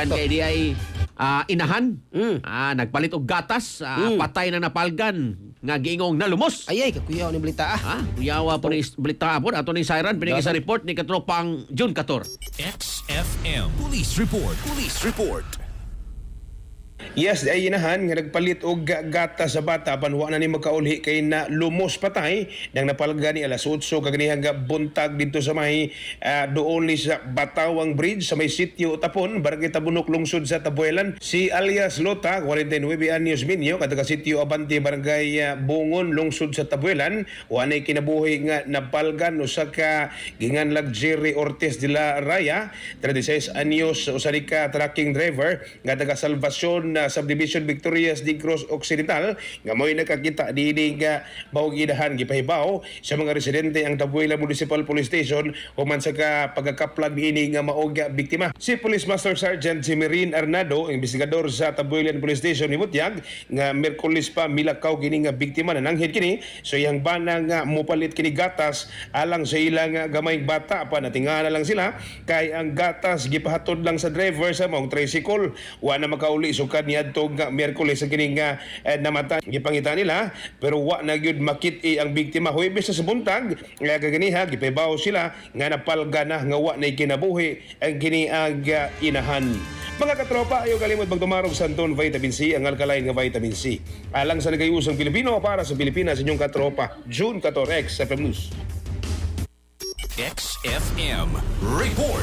Kay di ay inahan, nagpalit og gatas, patay na napalgan, nga giingong nalumos. Ay, kakuyaw ni balita Kuyawa po ni balita po, ato ni Siren, pinigay sa report ni katropang June 14. XFM Police Report. Police Report. Yes, ay inahan nga nagpalit og gata sa bata panwa na ni makaulhi kay na lumos patay nang napalga ni alas 8 kaganihang buntag dito sa may doon ni sa Batawang Bridge sa may sitio Tapon, Barangay Tabunok, lungsod sa Tabuelan. Si alias Lota, 49 anyos minyo, kataga sitio Abante, Barangay Bungon, lungsod sa Tabuelan. Wanay kinabuhi nga napalgan usa ka ginganlag Jerry Ortiz de la Raya, 36 anyos, usa ka trucking driver nga taga Salvacion na Subdivision Victorias di Cruz Occidental nga mo'y nakakita dini nga bawgidahan gipahibaw sa mga residente ang Tabuelan Municipal Police Station human sa pagkakaplag niini nga maoga biktima. Si Police Master Sergeant Jimerin Arnado, investigador sa Tabuelan Police Station ni Mutyag, nga Miyerkules pa milakaw kini nga biktima na nanghid kini so yang bana nga mupalit kini gatas alang sa ilang gamay bata pa natingala lang sila kay ang gatas gipahatod lang sa driver sa mong tricycle wa na makauli sukad niadto nga Miyerkules sa kini nga namatay gipangita nila pero wa na gyud makit-i ang biktima. Huwebes sa buntag nga kaganiha gipahibaw sila nga napalga na nga wa na kinabuhi ang kini ang inahan. Mga katropa, ayaw kalimot magtumarog sa Anton Vitamin C, ang alkaline nga vitamin C. Alang sa nagayusang Pilipino para sa Pilipinas, inyong katropa, June 14, XFM News. XFM Report.